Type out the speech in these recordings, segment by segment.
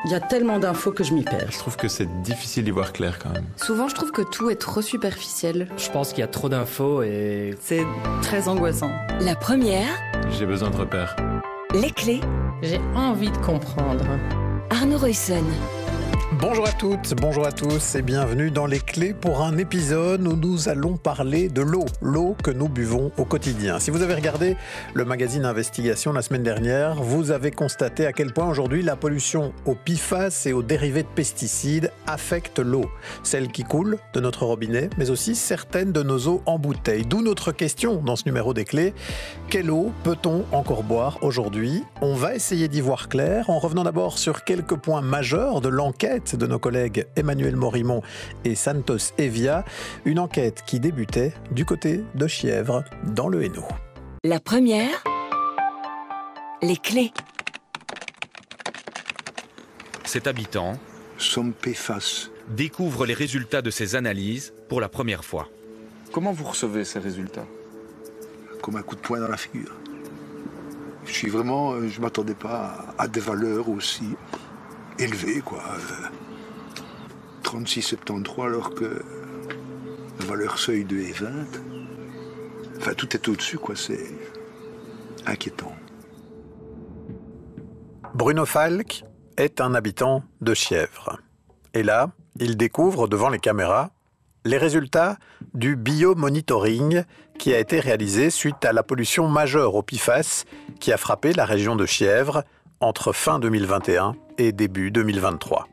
Il y a tellement d'infos que je m'y perds. Je trouve que c'est difficile d'y voir clair quand même. Souvent, je trouve que tout est trop superficiel. Je pense qu'il y a trop d'infos et... C'est très angoissant. La première, J'ai besoin de repères. les clés, J'ai envie de comprendre. Arnaud Roysson. Bonjour à toutes, bonjour à tous et bienvenue dans Les Clés pour un épisode où nous allons parler de l'eau que nous buvons au quotidien. Si vous avez regardé le magazine Investigation la semaine dernière, vous avez constaté à quel point aujourd'hui la pollution aux PFAS et aux dérivés de pesticides affecte l'eau. Celle qui coule de notre robinet, mais aussi certaines de nos eaux en bouteille. D'où notre question dans ce numéro des Clés. Quelle eau peut-on encore boire aujourd'hui ? On va essayer d'y voir clair en revenant d'abord sur quelques points majeurs de l'enquête de nos collègues Emmanuel Morimont et Santos Evia, une enquête qui débutait du côté de Chièvre, dans le Hainaut. La première, les clés. Cet habitant Somme PFAS. découvre les résultats de ses analyses pour la première fois. Comment vous recevez ces résultats? Comme un coup de poing dans la figure. Je m'attendais pas à des valeurs aussi élevées, quoi. 36,73 alors que la valeur seuil de est 20. Enfin, tout est au-dessus, quoi. C'est inquiétant. Bruno Falk est un habitant de Chièvre. Et là, il découvre devant les caméras les résultats du biomonitoring qui a été réalisé suite à la pollution majeure au PFAS qui a frappé la région de Chièvre entre fin 2021 et début 2023.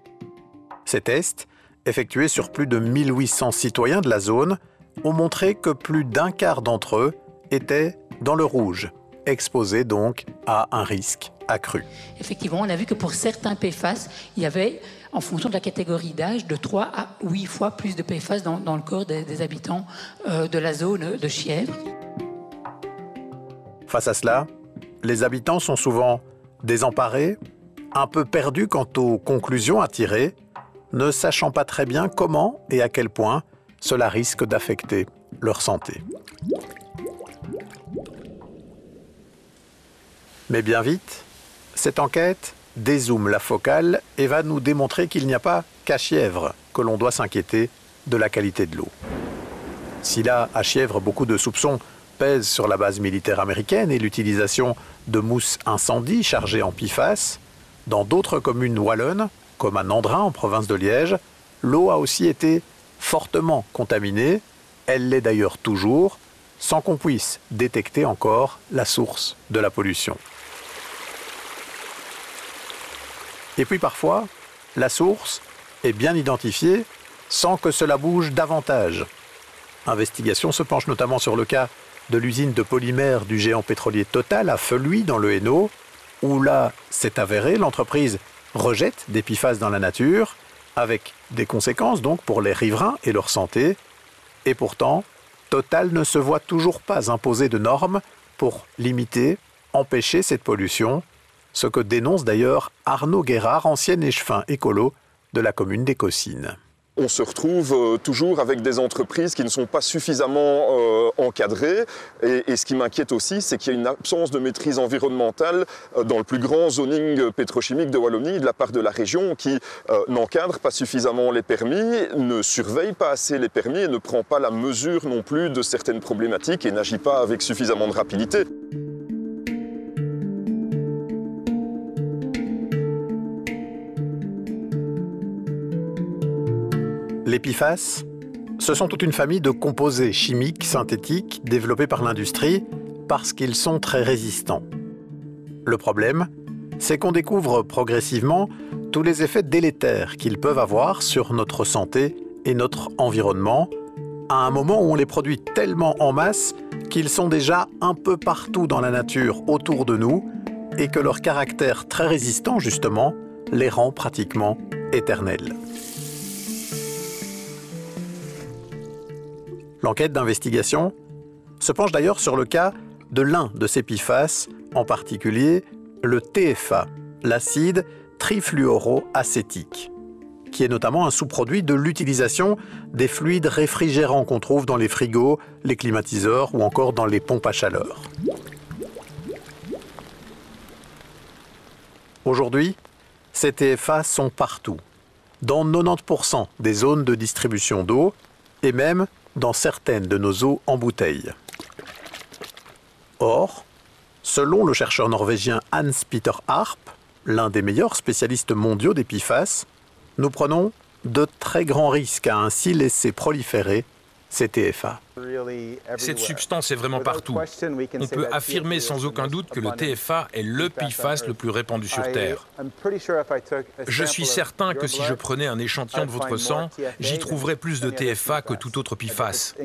Ces tests, effectués sur plus de 1800 citoyens de la zone, ont montré que plus d'un quart d'entre eux étaient dans le rouge, exposés donc à un risque accru. Effectivement, on a vu que pour certains PFAS, il y avait, en fonction de la catégorie d'âge, de 3 à 8 fois plus de PFAS dans le corps des habitants de la zone de Chièvre. Face à cela, les habitants sont souvent désemparés, un peu perdus quant aux conclusions à tirer, ne sachant pas très bien comment et à quel point cela risque d'affecter leur santé. Mais bien vite, cette enquête dézoome la focale et va nous démontrer qu'il n'y a pas qu'à Chièvre que l'on doit s'inquiéter de la qualité de l'eau. Si là, à Chièvre, beaucoup de soupçons pèsent sur la base militaire américaine et l'utilisation de mousses incendie chargées en PFAS, dans d'autres communes wallonnes, comme à Nandrin en province de Liège, l'eau a aussi été fortement contaminée, elle l'est d'ailleurs toujours, sans qu'on puisse détecter encore la source de la pollution. Et puis parfois, la source est bien identifiée sans que cela bouge davantage. Investigation se penche notamment sur le cas de l'usine de polymères du géant pétrolier Total à Feluy dans le Hainaut, où là, c'est avéré, l'entreprise rejette des PFAS dans la nature, avec des conséquences donc pour les riverains et leur santé. Et pourtant, Total ne se voit toujours pas imposer de normes pour limiter, empêcher cette pollution, ce que dénonce d'ailleurs Arnaud Guérard, ancien échevin écolo de la commune des Cossines. On se retrouve toujours avec des entreprises qui ne sont pas suffisamment encadrées. Et ce qui m'inquiète aussi, c'est qu'il y a une absence de maîtrise environnementale dans le plus grand zoning pétrochimique de Wallonie de la part de la région qui n'encadre pas suffisamment les permis, ne surveille pas assez les permis et ne prend pas la mesure non plus de certaines problématiques et n'agit pas avec suffisamment de rapidité. Les PFAS, ce sont toute une famille de composés chimiques synthétiques développés par l'industrie parce qu'ils sont très résistants. Le problème, c'est qu'on découvre progressivement tous les effets délétères qu'ils peuvent avoir sur notre santé et notre environnement, à un moment où on les produit tellement en masse qu'ils sont déjà un peu partout dans la nature autour de nous et que leur caractère très résistant, justement, les rend pratiquement éternels. L'enquête d'investigation se penche d'ailleurs sur le cas de l'un de ces PFAS, en particulier le TFA, l'acide trifluoroacétique, qui est notamment un sous-produit de l'utilisation des fluides réfrigérants qu'on trouve dans les frigos, les climatiseurs ou encore dans les pompes à chaleur. Aujourd'hui, ces TFA sont partout, dans 90% des zones de distribution d'eau et même dans certaines de nos eaux en bouteille. Or, selon le chercheur norvégien Hans-Peter Arp, l'un des meilleurs spécialistes mondiaux des PFAS, nous prenons de très grands risques à ainsi laisser proliférer ces TFA. Cette substance est vraiment partout. On peut affirmer sans aucun doute que le TFA est le PFAS le plus répandu sur Terre. Je suis certain que si je prenais un échantillon de votre sang, j'y trouverais plus de TFA que tout autre PFAS.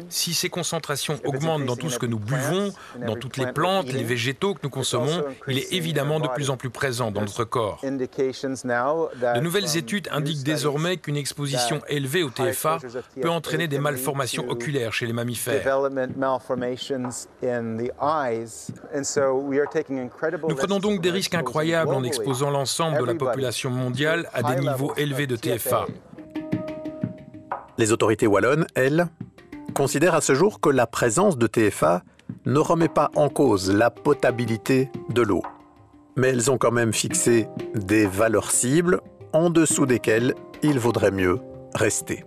Si ces concentrations augmentent dans tout ce que nous buvons, dans toutes les plantes, les végétaux que nous consommons, il est évidemment de plus en plus présent dans notre corps. De nouvelles études indiquent désormais qu'une exposition élevée au TFA peut entraîner des malformations oculaires chez les mammifères. Nous prenons donc des risques incroyables en exposant l'ensemble de la population mondiale à des niveaux élevés de TFA. Les autorités wallonnes, elles, considèrent à ce jour que la présence de TFA ne remet pas en cause la potabilité de l'eau. Mais elles ont quand même fixé des valeurs cibles en dessous desquelles il vaudrait mieux rester.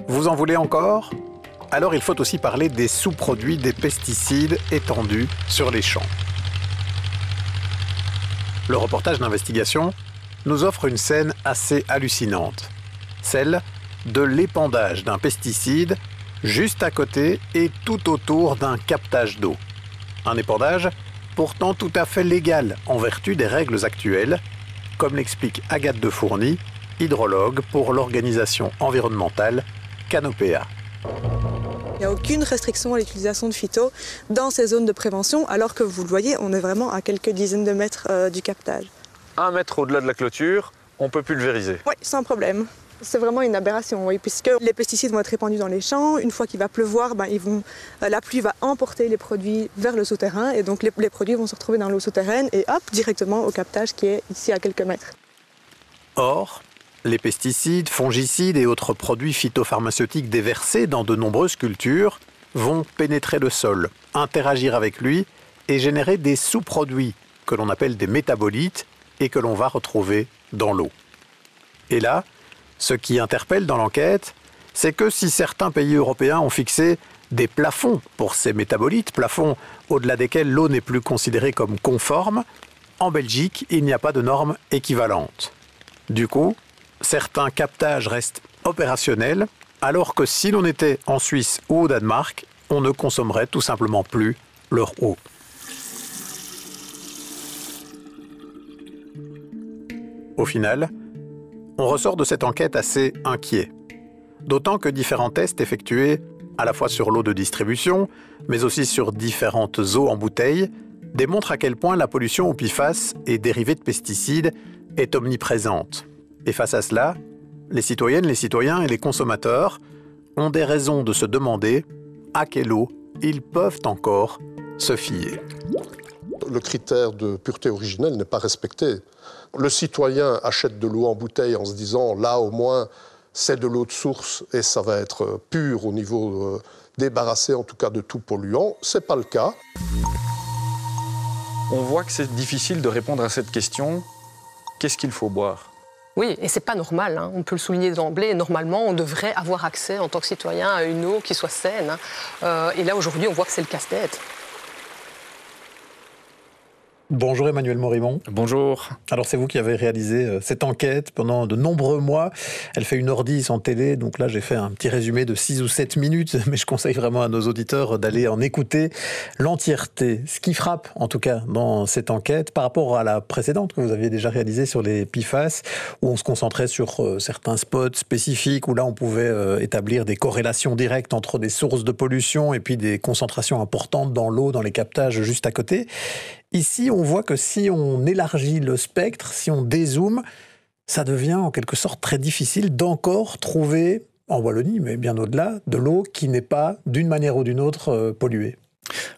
Vous en voulez encore? Alors il faut aussi parler des sous-produits des pesticides épandus sur les champs. Le reportage d'investigation nous offre une scène assez hallucinante, celle de l'épandage d'un pesticide juste à côté et tout autour d'un captage d'eau. Un épandage pourtant tout à fait légal en vertu des règles actuelles, comme l'explique Agathe de Fourny, hydrologue pour l'organisation environnementale Canopea. Il n'y a aucune restriction à l'utilisation de phyto dans ces zones de prévention, alors que vous le voyez, on est vraiment à quelques dizaines de mètres du captage. 1 mètre au-delà de la clôture, on peut pulvériser. Oui, sans problème. C'est vraiment une aberration, oui, puisque les pesticides vont être répandus dans les champs. Une fois qu'il va pleuvoir, la pluie va emporter les produits vers le souterrain, et donc les produits vont se retrouver dans l'eau souterraine et hop, directement au captage qui est ici à quelques mètres. Or, les pesticides, fongicides et autres produits phytopharmaceutiques déversés dans de nombreuses cultures vont pénétrer le sol, interagir avec lui et générer des sous-produits que l'on appelle des métabolites et que l'on va retrouver dans l'eau. Et là, ce qui interpelle dans l'enquête, c'est que si certains pays européens ont fixé des plafonds pour ces métabolites, plafonds au-delà desquels l'eau n'est plus considérée comme conforme, en Belgique, il n'y a pas de normes équivalentes. Du coup, certains captages restent opérationnels, alors que si l'on était en Suisse ou au Danemark, on ne consommerait tout simplement plus leur eau. Au final, on ressort de cette enquête assez inquiet. D'autant que différents tests effectués à la fois sur l'eau de distribution, mais aussi sur différentes eaux en bouteille, démontrent à quel point la pollution aux PFAS et dérivés de pesticides est omniprésente. Et face à cela, les citoyennes, les citoyens et les consommateurs ont des raisons de se demander à quelle eau ils peuvent encore se fier. Le critère de pureté originelle n'est pas respecté. Le citoyen achète de l'eau en bouteille en se disant là au moins c'est de l'eau de source et ça va être pur au niveau débarrassé en tout cas de tout polluant. C'est pas le cas. On voit que c'est difficile de répondre à cette question. Qu'est-ce qu'il faut boire ? Oui, et c'est pas normal, hein. On peut le souligner d'emblée. Normalement, on devrait avoir accès en tant que citoyen à une eau qui soit saine. Et là, aujourd'hui, on voit que c'est le casse-tête. Bonjour Emmanuel Morimont. Bonjour. Alors c'est vous qui avez réalisé cette enquête pendant de nombreux mois. Elle fait 1h10 en télé, donc là j'ai fait un petit résumé de 6 ou 7 minutes, mais je conseille vraiment à nos auditeurs d'aller en écouter l'entièreté. Ce qui frappe en tout cas dans cette enquête par rapport à la précédente que vous aviez déjà réalisée sur les PFAS, où on se concentrait sur certains spots spécifiques, où là on pouvait établir des corrélations directes entre des sources de pollution et puis des concentrations importantes dans l'eau, dans les captages juste à côté. Ici, on voit que si on élargit le spectre, si on dézoome, ça devient en quelque sorte très difficile d'encore trouver, en Wallonie, mais bien au-delà, de l'eau qui n'est pas, d'une manière ou d'une autre, polluée.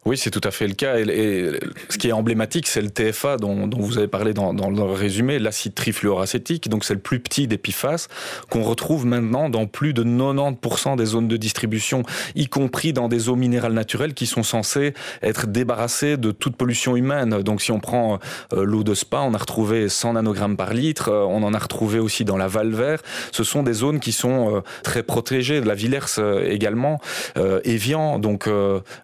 Oui, c'est tout à fait le cas. Et ce qui est emblématique, c'est le TFA dont vous avez parlé dans le résumé, l'acide trifluoracétique. Donc c'est le plus petit des PFAS qu'on retrouve maintenant dans plus de 90% des zones de distribution, y compris dans des eaux minérales naturelles qui sont censées être débarrassées de toute pollution humaine. Donc si on prend l'eau de Spa, on a retrouvé 100 nanogrammes par litre. On en a retrouvé aussi dans la Val-Vert. Ce sont des zones qui sont très protégées. La Villers également, Évian. Donc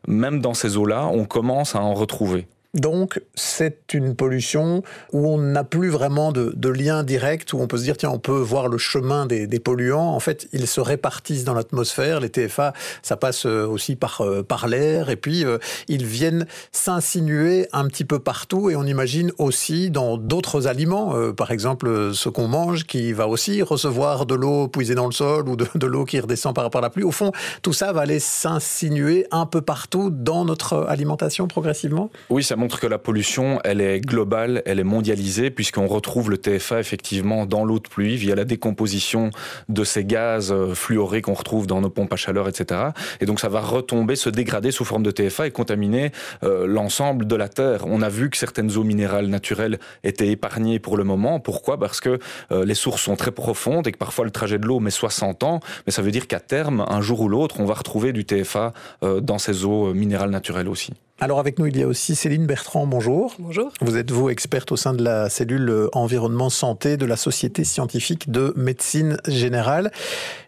même dans ces eaux-là, on commence à en retrouver. Donc, c'est une pollution où on n'a plus vraiment de lien direct, où on peut se dire, tiens, on peut voir le chemin des polluants. En fait, ils se répartissent dans l'atmosphère. Les TFA, ça passe aussi par l'air. Et puis, ils viennent s'insinuer un petit peu partout. Et on imagine aussi dans d'autres aliments, par exemple, ce qu'on mange, qui va aussi recevoir de l'eau puisée dans le sol ou de l'eau qui redescend par la pluie. Au fond, tout ça va aller s'insinuer un peu partout dans notre alimentation progressivement. Oui, ça montre que la pollution, elle est globale, elle est mondialisée, puisqu'on retrouve le TFA effectivement dans l'eau de pluie via la décomposition de ces gaz fluorés qu'on retrouve dans nos pompes à chaleur, etc. Et donc ça va retomber, se dégrader sous forme de TFA et contaminer l'ensemble de la Terre. On a vu que certaines eaux minérales naturelles étaient épargnées pour le moment. Pourquoi ? Parce que les sources sont très profondes et que parfois le trajet de l'eau met 60 ans. Mais ça veut dire qu'à terme, un jour ou l'autre, on va retrouver du TFA dans ces eaux minérales naturelles aussi. Alors avec nous, il y a aussi Céline Bertrand, bonjour. Bonjour. Vous êtes, vous, experte au sein de la cellule environnement santé de la Société scientifique de médecine générale.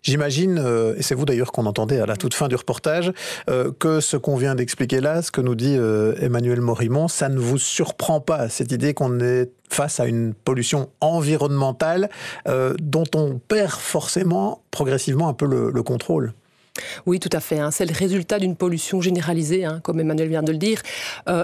J'imagine, et c'est vous d'ailleurs qu'on entendait à la toute fin du reportage, que ce qu'on vient d'expliquer là, ce que nous dit Emmanuel Morimont, ça ne vous surprend pas, cette idée qu'on est face à une pollution environnementale dont on perd forcément progressivement un peu le contrôle. Oui, tout à fait. C'est le résultat d'une pollution généralisée, comme Emmanuel vient de le dire.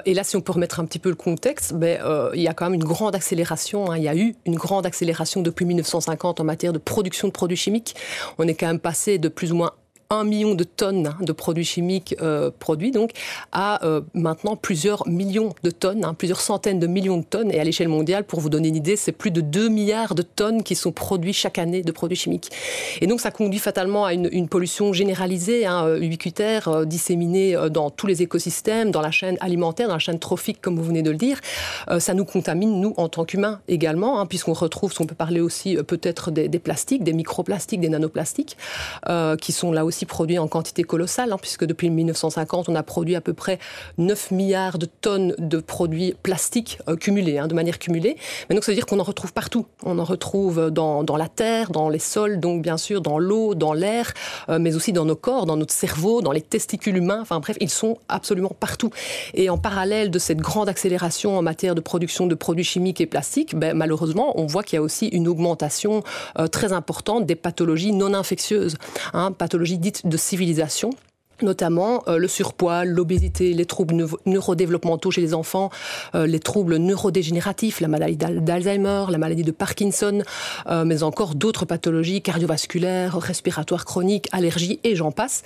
Et là, si on peut remettre un petit peu le contexte, il y a quand même une grande accélération. Il y a eu une grande accélération depuis 1950 en matière de production de produits chimiques. On est quand même passé de plus ou moins 1 million de tonnes de produits chimiques produits, donc, à maintenant plusieurs millions de tonnes, plusieurs centaines de millions de tonnes. Et à l'échelle mondiale, pour vous donner une idée, c'est plus de 2 milliards de tonnes qui sont produits chaque année de produits chimiques. Et donc, ça conduit fatalement à une pollution généralisée, ubiquitaire, disséminée dans tous les écosystèmes, dans la chaîne alimentaire, dans la chaîne trophique, comme vous venez de le dire. Ça nous contamine, nous, en tant qu'humains également, puisqu'on retrouve, on peut parler aussi peut-être des plastiques, des microplastiques, des nanoplastiques, qui sont là aussi produits en quantité colossale, puisque depuis 1950, on a produit à peu près 9 milliards de tonnes de produits plastiques cumulés, de manière cumulée. Mais donc, ça veut dire qu'on en retrouve partout. On en retrouve dans la terre, dans les sols, donc bien sûr dans l'eau, dans l'air, mais aussi dans nos corps, dans notre cerveau, dans les testicules humains. Enfin bref, ils sont absolument partout. Et en parallèle de cette grande accélération en matière de production de produits chimiques et plastiques, malheureusement, on voit qu'il y a aussi une augmentation très importante des pathologies non infectieuses, pathologies dites de civilisation. Notamment le surpoids, l'obésité, les troubles neurodéveloppementaux chez les enfants, les troubles neurodégénératifs, la maladie d'Alzheimer, la maladie de Parkinson, mais encore d'autres pathologies cardiovasculaires, respiratoires chroniques, allergies et j'en passe.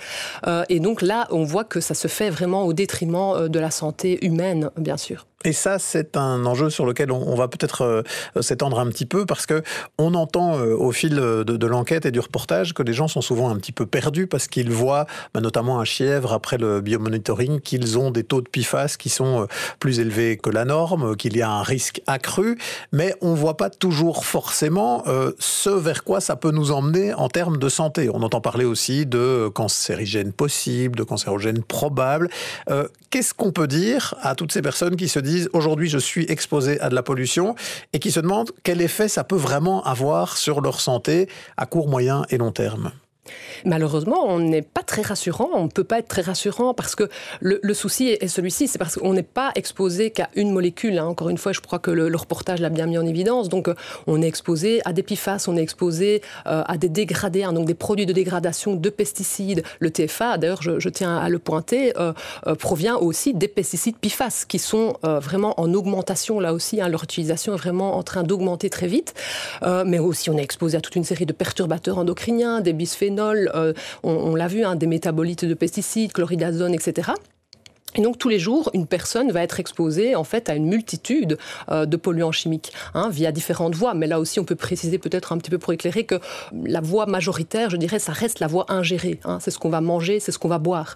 Et donc là, on voit que ça se fait vraiment au détriment de la santé humaine, bien sûr. Et ça, c'est un enjeu sur lequel on va peut-être s'étendre un petit peu, parce que on entend au fil de l'enquête et du reportage que les gens sont souvent un petit peu perdus parce qu'ils voient, notamment à Chièvre, après le biomonitoring, qu'ils ont des taux de PFAS qui sont plus élevés que la norme, qu'il y a un risque accru, mais on ne voit pas toujours forcément ce vers quoi ça peut nous emmener en termes de santé. On entend parler aussi de cancérigènes possibles, de cancérogènes probables. Qu'est-ce qu'on peut dire à toutes ces personnes qui se disent aujourd'hui je suis exposé à de la pollution et qui se demandent quel effet ça peut vraiment avoir sur leur santé à court, moyen et long terme? Malheureusement, on n'est pas très rassurant, on ne peut pas être très rassurant parce que le souci est celui-ci, c'est parce qu'on n'est pas exposé qu'à une molécule. Encore une fois, je crois que le reportage l'a bien mis en évidence. Donc, on est exposé à des PFAS, on est exposé à des dégradés, donc des produits de dégradation de pesticides. Le TFA, d'ailleurs, je tiens à le pointer, provient aussi des pesticides PFAS qui sont vraiment en augmentation là aussi. Leur utilisation est vraiment en train d'augmenter très vite. Mais aussi, on est exposé à toute une série de perturbateurs endocriniens, des bisphénols, on l'a vu, des métabolites de pesticides, chloridazone, etc. Et donc tous les jours, une personne va être exposée en fait à une multitude de polluants chimiques via différentes voies. Mais là aussi, on peut préciser peut-être un petit peu pour éclairer que la voie majoritaire, je dirais, ça reste la voie ingérée. C'est ce qu'on va manger, c'est ce qu'on va boire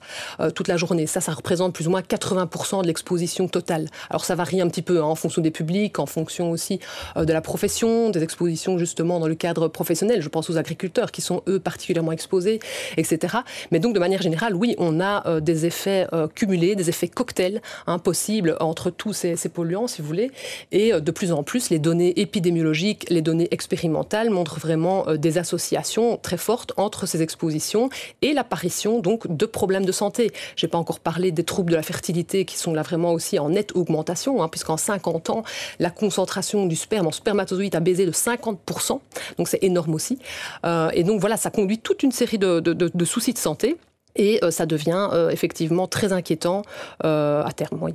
toute la journée. Ça représente plus ou moins 80% de l'exposition totale. Alors ça varie un petit peu en fonction des publics, en fonction aussi de la profession, des expositions justement dans le cadre professionnel. Je pense aux agriculteurs qui sont eux particulièrement exposés, etc. Mais donc de manière générale, oui, on a des effets cumulés, des effets cocktails possibles entre tous ces polluants, si vous voulez. Et de plus en plus, les données épidémiologiques, les données expérimentales montrent vraiment des associations très fortes entre ces expositions et l'apparition donc de problèmes de santé. Je n'ai pas encore parlé des troubles de la fertilité qui sont là vraiment aussi en nette augmentation, puisqu'en 50 ans, la concentration du sperme en spermatozoïdes a baissé de 50%. Donc c'est énorme aussi. Et donc voilà, ça conduit toute une série de soucis de santé. Et ça devient effectivement très inquiétant à terme. Oui.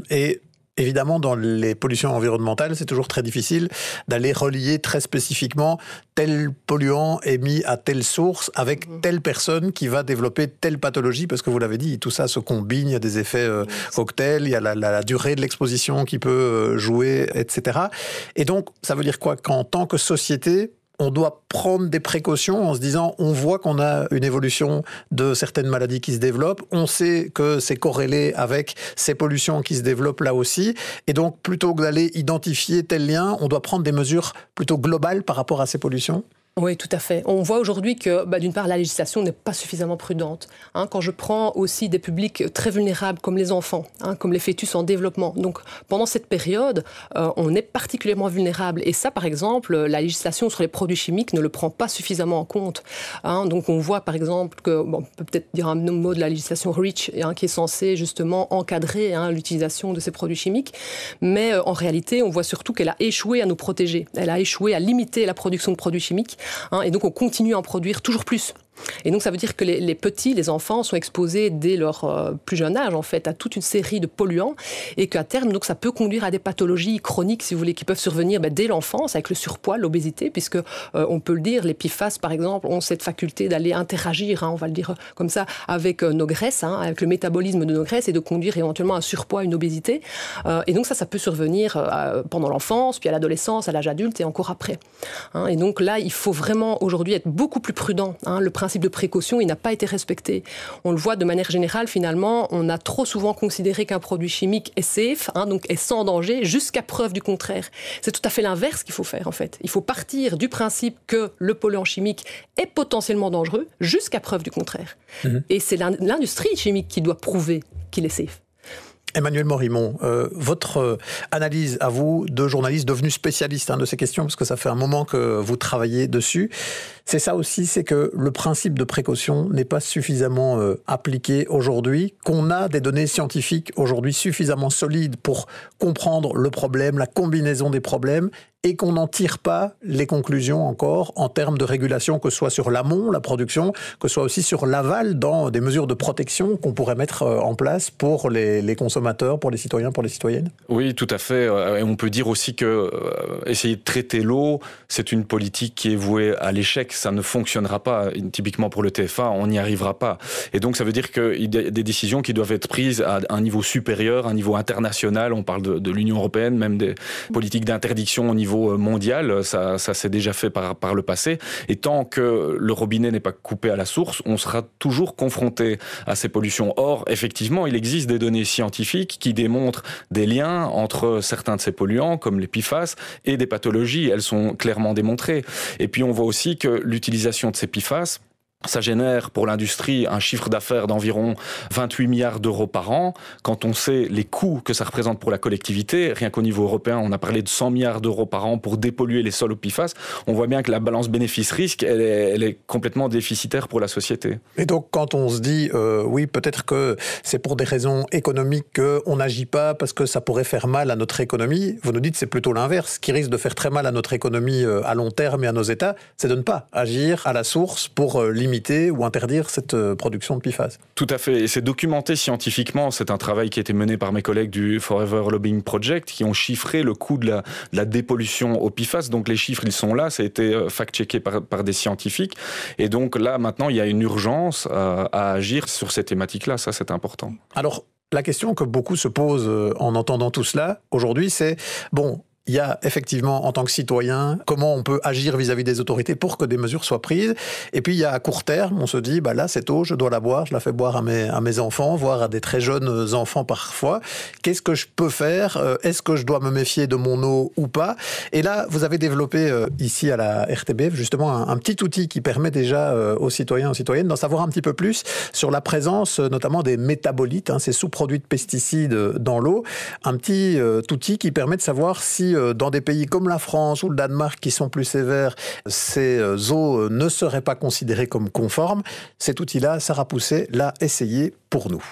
Et évidemment, dans les pollutions environnementales, c'est toujours très difficile d'aller relier très spécifiquement tel polluant émis à telle source avec telle personne qui va développer telle pathologie, parce que vous l'avez dit, tout ça se combine, il y a des effets cocktails, il y a la durée de l'exposition qui peut jouer, etc. Et donc, ça veut dire quoi? Qu'en tant que société, on doit prendre des précautions en se disant, on voit qu'on a une évolution de certaines maladies qui se développent, on sait que c'est corrélé avec ces pollutions qui se développent là aussi, et donc plutôt que d'aller identifier tel lien, on doit prendre des mesures plutôt globales par rapport à ces pollutions. Oui, tout à fait. On voit aujourd'hui que, d'une part, la législation n'est pas suffisamment prudente. Quand je prends aussi des publics très vulnérables comme les enfants, comme les fœtus en développement. Donc, pendant cette période, on est particulièrement vulnérable. Et ça, par exemple, la législation sur les produits chimiques ne le prend pas suffisamment en compte. Donc, on voit, par exemple, on peut peut-être dire un mot de la législation REACH, qui est censée justement encadrer l'utilisation de ces produits chimiques. Mais en réalité, on voit surtout qu'elle a échoué à nous protéger. Elle a échoué à limiter la production de produits chimiques. Et donc on continue à en produire toujours plus. Et donc ça veut dire que les petits, les enfants sont exposés dès leur plus jeune âge en fait à toute une série de polluants et qu'à terme donc ça peut conduire à des pathologies chroniques si vous voulez qui peuvent survenir dès l'enfance avec le surpoids, l'obésité, puisque on peut le dire, les PFAS par exemple ont cette faculté d'aller interagir, on va le dire comme ça, avec nos graisses, avec le métabolisme de nos graisses et de conduire éventuellement à un surpoids, à une obésité. Et donc ça peut survenir pendant l'enfance, puis à l'adolescence, à l'âge adulte et encore après. Et donc là il faut vraiment aujourd'hui être beaucoup plus prudent. Le principe de précaution, il n'a pas été respecté. On le voit de manière générale, finalement, on a trop souvent considéré qu'un produit chimique est safe, donc est sans danger, jusqu'à preuve du contraire. C'est tout à fait l'inverse qu'il faut faire, en fait. Il faut partir du principe que le polluant chimique est potentiellement dangereux, jusqu'à preuve du contraire. Et c'est l'industrie chimique qui doit prouver qu'il est safe. Emmanuel Morimont, votre analyse à vous, de journaliste devenu spécialiste de ces questions, parce que ça fait un moment que vous travaillez dessus, c'est ça aussi, c'est que le principe de précaution n'est pas suffisamment appliqué aujourd'hui, qu'on a des données scientifiques aujourd'hui suffisamment solides pour comprendre le problème, la combinaison des problèmes, et qu'on n'en tire pas les conclusions encore en termes de régulation, que ce soit sur l'amont, la production, que ce soit aussi sur l'aval, dans des mesures de protection qu'on pourrait mettre en place pour les consommateurs, pour les citoyens, pour les citoyennes? Oui, tout à fait. Et on peut dire aussi que essayer de traiter l'eau, c'est une politique qui est vouée à l'échec. Ça ne fonctionnera pas. Typiquement pour le TFA, on n'y arrivera pas. Et donc ça veut dire qu'il y a des décisions qui doivent être prises à un niveau supérieur, un niveau international. On parle de l'Union européenne, même des politiques d'interdiction au niveau mondial, ça s'est déjà fait par le passé. Et tant que le robinet n'est pas coupé à la source, on sera toujours confronté à ces pollutions. Or, effectivement, il existe des données scientifiques qui démontrent des liens entre certains de ces polluants, comme les PFAS, et des pathologies. Elles sont clairement démontrées. Et puis, on voit aussi que l'utilisation de ces PFAS, ça génère pour l'industrie un chiffre d'affaires d'environ 28 milliards d'euros par an. Quand on sait les coûts que ça représente pour la collectivité, rien qu'au niveau européen, on a parlé de 100 milliards d'euros par an pour dépolluer les sols au PFAS. On voit bien que la balance bénéfice-risque, elle est complètement déficitaire pour la société. Et donc, quand on se dit, oui, peut-être que c'est pour des raisons économiques qu'on n'agit pas parce que ça pourrait faire mal à notre économie, vous nous dites que c'est plutôt l'inverse. Ce qui risque de faire très mal à notre économie à long terme et à nos États, c'est de ne pas agir à la source pour limiter ou interdire cette production de PFAS. Tout à fait, et c'est documenté scientifiquement. C'est un travail qui a été mené par mes collègues du Forever Lobbying Project qui ont chiffré le coût de la dépollution au PFAS. Donc les chiffres, ils sont là, ça a été fact-checké par des scientifiques. Et donc là, maintenant, il y a une urgence à agir sur ces thématiques-là, ça c'est important. Alors, la question que beaucoup se posent en entendant tout cela aujourd'hui, c'est bon. Il y a effectivement, en tant que citoyen, comment on peut agir vis-à-vis des autorités pour que des mesures soient prises. Et puis, il y a à court terme, on se dit, bah là, cette eau, je dois la boire, je la fais boire à mes enfants, voire à des très jeunes enfants parfois. Qu'est-ce que je peux faire ? Est-ce que je dois me méfier de mon eau ou pas ? Et là, vous avez développé ici à la RTBF, justement, un petit outil qui permet déjà aux citoyens, aux citoyennes d'en savoir un petit peu plus sur la présence, notamment des métabolites, ces sous-produits de pesticides dans l'eau. Un petit outil qui permet de savoir si dans des pays comme la France ou le Danemark qui sont plus sévères, ces eaux ne seraient pas considérées comme conformes. Cet outil-là, Sarah Pousset l'a essayé pour nous.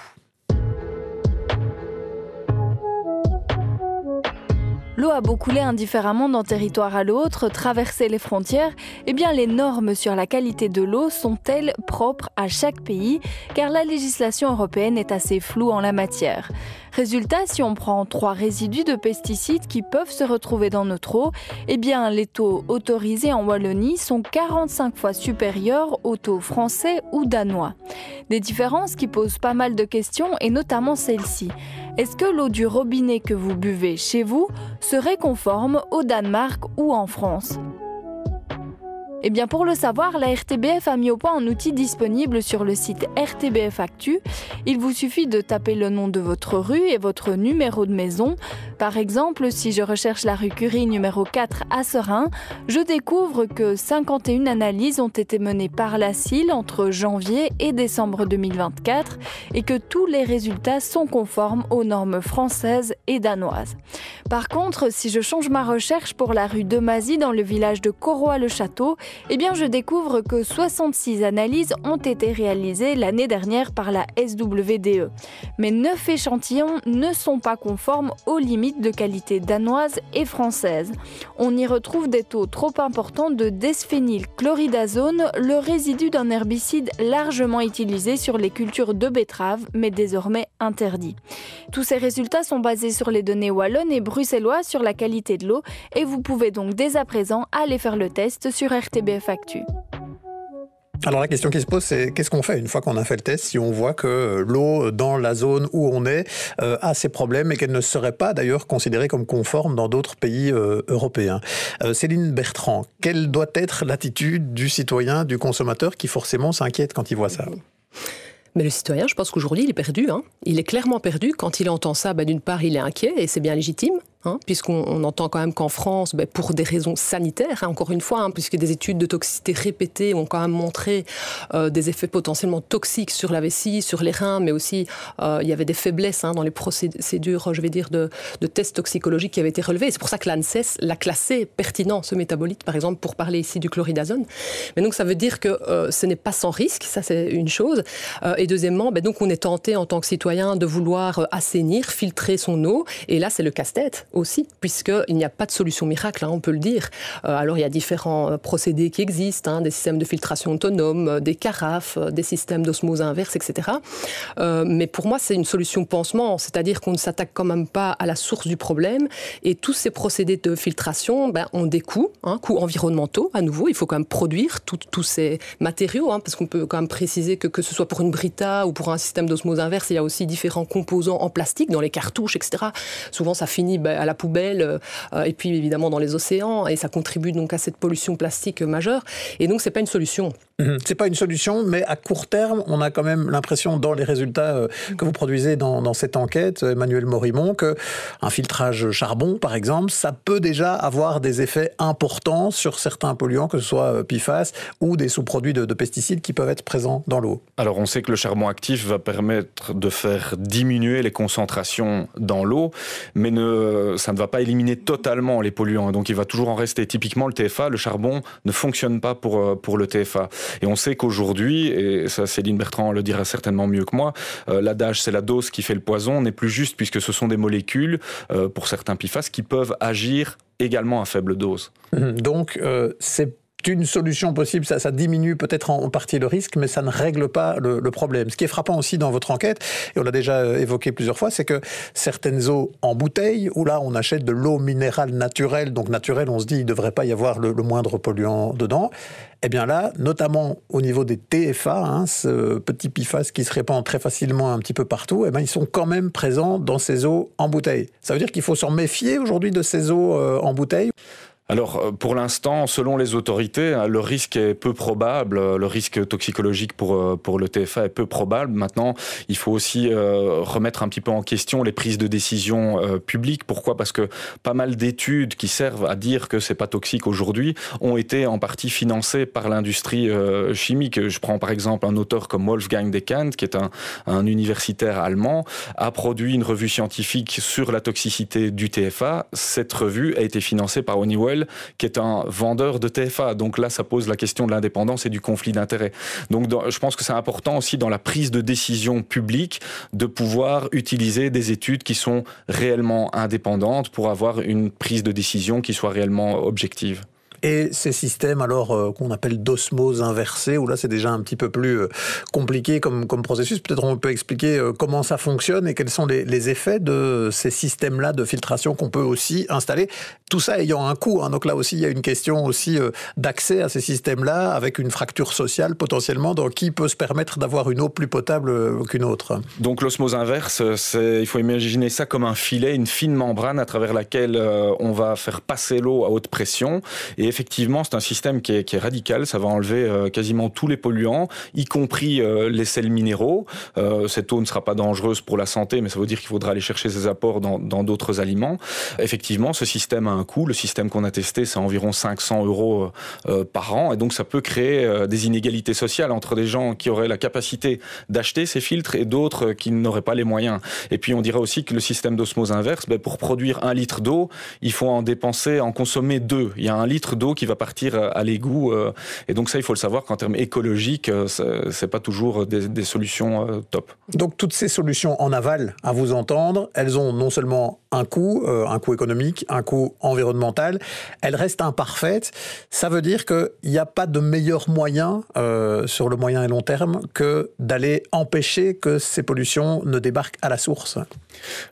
L'eau a beau couler indifféremment d'un territoire à l'autre, traverser les frontières, eh bien les normes sur la qualité de l'eau sont-elles propres à chaque pays, car la législation européenne est assez floue en la matière. Résultat, si on prend 3 résidus de pesticides qui peuvent se retrouver dans notre eau, eh bien les taux autorisés en Wallonie sont 45 fois supérieurs aux taux français ou danois. Des différences qui posent pas mal de questions et notamment celle-ci. Est-ce que l'eau du robinet que vous buvez chez vous serait conforme au Danemark ou en France ? Eh bien pour le savoir, la RTBF a mis au point un outil disponible sur le site RTBF Actu. Il vous suffit de taper le nom de votre rue et votre numéro de maison. Par exemple, si je recherche la rue Curie numéro 4 à Serein, je découvre que 51 analyses ont été menées par la CIL entre janvier et décembre 2024 et que tous les résultats sont conformes aux normes françaises et danoises. Par contre, si je change ma recherche pour la rue de Mazie dans le village de Coroy-le-Château, eh bien je découvre que 66 analyses ont été réalisées l'année dernière par la SWDE. Mais 9 échantillons ne sont pas conformes aux limites de qualité danoise et française. On y retrouve des taux trop importants de desphénylchloridazone, le résidu d'un herbicide largement utilisé sur les cultures de betteraves, mais désormais interdit. Tous ces résultats sont basés sur les données wallonnes et bruxelloises sur la qualité de l'eau et vous pouvez donc dès à présent aller faire le test sur RTBF Actu. Alors la question qui se pose, c'est qu'est-ce qu'on fait une fois qu'on a fait le test si on voit que l'eau dans la zone où on est a ces problèmes et qu'elle ne serait pas d'ailleurs considérée comme conforme dans d'autres pays européens. Céline Bertrand, quelle doit être l'attitude du citoyen, du consommateur qui forcément s'inquiète quand il voit ça ? Mais le citoyen, je pense qu'aujourd'hui, il est perdu. Il est clairement perdu. Quand il entend ça, d'une part, il est inquiet et c'est bien légitime. Puisqu'on entend quand même qu'en France, pour des raisons sanitaires, encore une fois, puisque des études de toxicité répétées ont quand même montré des effets potentiellement toxiques sur la vessie, sur les reins, mais aussi il y avait des faiblesses dans les procédures, je vais dire, de tests toxicologiques qui avaient été relevées. Et c'est pour ça que l'ANSES l'a classé pertinent, ce métabolite, par exemple, pour parler ici du chloridazone. Mais donc ça veut dire que ce n'est pas sans risque, ça c'est une chose. Et deuxièmement, donc on est tenté en tant que citoyen de vouloir assainir, filtrer son eau, et là c'est le casse-tête aussi, puisqu'il n'y a pas de solution miracle, on peut le dire. Alors il y a différents procédés qui existent, des systèmes de filtration autonomes, des carafes, des systèmes d'osmose inverse, etc. Mais pour moi, c'est une solution pansement, c'est-à-dire qu'on ne s'attaque quand même pas à la source du problème, et tous ces procédés de filtration ont des coûts, coûts environnementaux, à nouveau, il faut quand même produire tous ces matériaux, parce qu'on peut quand même préciser que ce soit pour une Brita ou pour un système d'osmose inverse, il y a aussi différents composants en plastique, dans les cartouches, etc. Souvent, ça finit à la poubelle et puis évidemment dans les océans et ça contribue donc à cette pollution plastique majeure et donc c'est pas une solution. C'est pas une solution, mais à court terme, on a quand même l'impression dans les résultats que vous produisez dans cette enquête, Emmanuel Morimont, qu'un filtrage charbon, par exemple, ça peut déjà avoir des effets importants sur certains polluants, que ce soit PFAS ou des sous-produits de pesticides qui peuvent être présents dans l'eau. Alors on sait que le charbon actif va permettre de faire diminuer les concentrations dans l'eau, mais ça ne va pas éliminer totalement les polluants. Donc il va toujours en rester. Typiquement le TFA, le charbon ne fonctionne pas pour le TFA. Et on sait qu'aujourd'hui, et ça Céline Bertrand le dira certainement mieux que moi, l'adage c'est la dose qui fait le poison n'est plus juste puisque ce sont des molécules, pour certains PFAS, qui peuvent agir également à faible dose. Donc c'est une solution possible, ça diminue peut-être en partie le risque, mais ça ne règle pas le problème. Ce qui est frappant aussi dans votre enquête, et on l'a déjà évoqué plusieurs fois, c'est que certaines eaux en bouteille, où là on achète de l'eau minérale naturelle, donc naturelle, on se dit il ne devrait pas y avoir le moindre polluant dedans, eh bien là, notamment au niveau des TFA, ce petit PFAS qui se répand très facilement un petit peu partout, eh bien ils sont quand même présents dans ces eaux en bouteille. Ça veut dire qu'il faut s'en méfier aujourd'hui de ces eaux en bouteille ? Alors, pour l'instant, selon les autorités, le risque est peu probable. Le risque toxicologique pour le TFA est peu probable. Maintenant, il faut aussi remettre un petit peu en question les prises de décision publiques. Pourquoi ? Parce que pas mal d'études qui servent à dire que c'est pas toxique aujourd'hui ont été en partie financées par l'industrie chimique. Je prends par exemple un auteur comme Wolfgang Dekant, qui est un universitaire allemand, a produit une revue scientifique sur la toxicité du TFA. Cette revue a été financée par Honeywell, qui est un vendeur de TFA. Donc là, ça pose la question de l'indépendance et du conflit d'intérêts. Donc je pense que c'est important aussi dans la prise de décision publique de pouvoir utiliser des études qui sont réellement indépendantes pour avoir une prise de décision qui soit réellement objective. Et ces systèmes alors qu'on appelle d'osmose inversée, où là c'est déjà un petit peu plus compliqué comme processus, peut-être on peut expliquer comment ça fonctionne et quels sont les effets de ces systèmes-là de filtration qu'on peut aussi installer. Tout ça ayant un coût, donc là aussi il y a une question aussi d'accès à ces systèmes-là, avec une fracture sociale potentiellement, donc qui peut se permettre d'avoir une eau plus potable qu'une autre. Donc l'osmose inverse, il faut imaginer ça comme un filet, une fine membrane à travers laquelle on va faire passer l'eau à haute pression. Et effectivement, c'est un système qui est radical. Ça va enlever quasiment tous les polluants, y compris les sels minéraux. Cette eau ne sera pas dangereuse pour la santé, mais ça veut dire qu'il faudra aller chercher ses apports dans d'autres aliments. Effectivement, ce système a un coût. Le système qu'on a testé, c'est environ 500 € par an. Et donc, ça peut créer des inégalités sociales entre des gens qui auraient la capacité d'acheter ces filtres et d'autres qui n'auraient pas les moyens. Et puis, on dirait aussi que le système d'osmose inverse, pour produire 1 litre d'eau, il faut en consommer 2. Il y a 1 litre d'eau qui va partir à l'égout. Et donc ça, il faut le savoir qu'en termes écologiques, c'est pas toujours des solutions top. Donc toutes ces solutions en aval, à vous entendre, elles ont non seulement un coût économique, un coût environnemental, elles restent imparfaites. Ça veut dire qu'il n'y a pas de meilleur moyen sur le moyen et long terme que d'aller empêcher que ces pollutions ne débarquent à la source.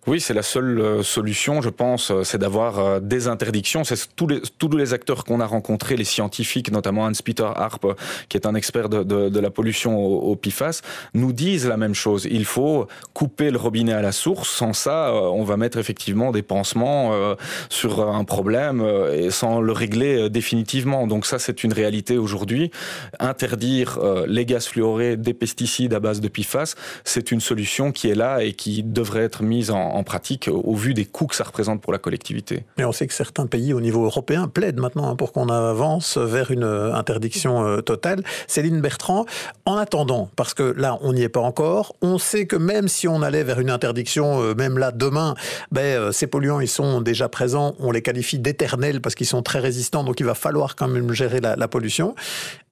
Oui, c'est la seule solution, je pense, c'est d'avoir des interdictions. C'est tous les acteurs qu'on a rencontrés, les scientifiques, notamment Hans-Peter Harp, qui est un expert de la pollution au PFAS, nous disent la même chose. Il faut couper le robinet à la source. Sans ça, on va mettre effectivement des pansements sur un problème et sans le régler définitivement. Donc ça, c'est une réalité aujourd'hui. Interdire les gaz fluorés, des pesticides à base de PFAS, c'est une solution qui est là et qui devrait être mise en pratique au vu des coûts que ça représente pour la collectivité. Mais on sait que certains pays au niveau européen plaident maintenant pour qu'on avance vers une interdiction totale. Céline Bertrand, en attendant, parce que là on n'y est pas encore, on sait que même si on allait vers une interdiction, même là demain, ces polluants ils sont déjà présents, on les qualifie d'éternels parce qu'ils sont très résistants, donc il va falloir quand même gérer la pollution.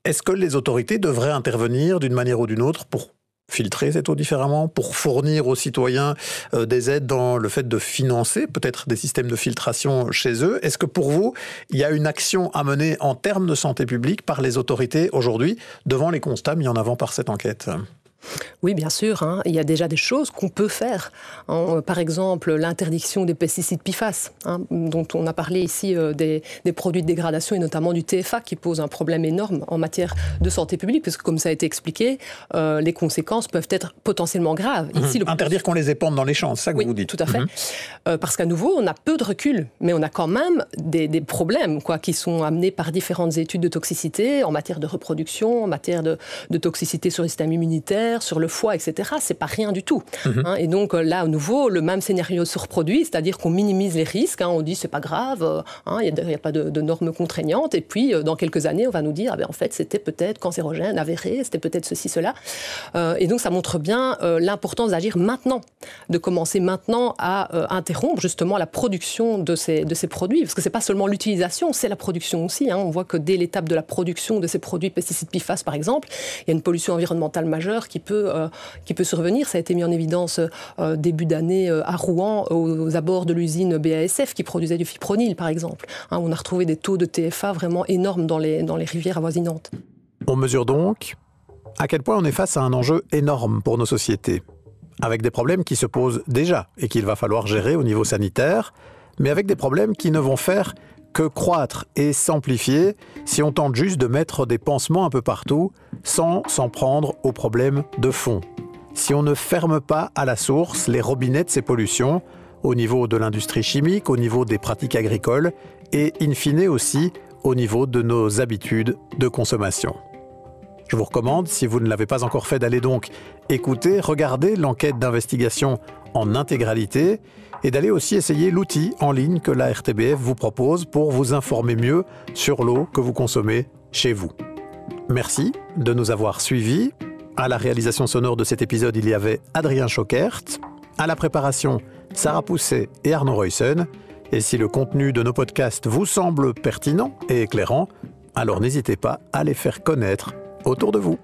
Est-ce que les autorités devraient intervenir d'une manière ou d'une autre pour filtrer cette eau différemment, pour fournir aux citoyens des aides dans le fait de financer peut-être des systèmes de filtration chez eux? Est-ce que pour vous, il y a une action à mener en termes de santé publique par les autorités aujourd'hui, devant les constats mis en avant par cette enquête? Oui, bien sûr. Il y a déjà des choses qu'on peut faire. Par exemple, l'interdiction des pesticides PFAS, dont on a parlé ici, des produits de dégradation et notamment du TFA qui pose un problème énorme en matière de santé publique, parce que comme ça a été expliqué, les conséquences peuvent être potentiellement graves. Ici, interdire qu'on les épande dans les champs, c'est ça que vous dites? Tout à fait. Parce qu'à nouveau, on a peu de recul, mais on a quand même des problèmes qui sont amenés par différentes études de toxicité en matière de reproduction, en matière de toxicité sur le système immunitaire, sur le foie, etc. C'est pas rien du tout. Et donc là, à nouveau, le même scénario se reproduit, c'est-à-dire qu'on minimise les risques. On dit c'est pas grave, il n'y a pas de normes contraignantes. Et puis dans quelques années, on va nous dire en fait c'était peut-être cancérogène, avéré, c'était peut-être ceci, cela. Et donc ça montre bien l'importance d'agir maintenant, de commencer maintenant à interrompre justement la production de ces produits, parce que c'est pas seulement l'utilisation, c'est la production aussi. On voit que dès l'étape de la production de ces produits pesticides PFAS, par exemple, il y a une pollution environnementale majeure qui qui peut survenir. Ça a été mis en évidence début d'année à Rouen, aux abords de l'usine BASF qui produisait du fipronil, par exemple. On a retrouvé des taux de TFA vraiment énormes dans les rivières avoisinantes. On mesure donc à quel point on est face à un enjeu énorme pour nos sociétés, avec des problèmes qui se posent déjà et qu'il va falloir gérer au niveau sanitaire, mais avec des problèmes qui ne vont faire que croître et s'amplifier si on tente juste de mettre des pansements un peu partout sans s'en prendre aux problèmes de fond. Si on ne ferme pas à la source les robinets de ces pollutions, au niveau de l'industrie chimique, au niveau des pratiques agricoles et in fine aussi au niveau de nos habitudes de consommation. Je vous recommande, si vous ne l'avez pas encore fait, d'aller donc écouter, regarder l'enquête d'investigation en intégralité et d'aller aussi essayer l'outil en ligne que la RTBF vous propose pour vous informer mieux sur l'eau que vous consommez chez vous. Merci de nous avoir suivis. À la réalisation sonore de cet épisode, il y avait Adrien Choquert. À la préparation, Sarah Pousset et Arnaud Ruyssen. Et si le contenu de nos podcasts vous semble pertinent et éclairant, alors n'hésitez pas à les faire connaître autour de vous.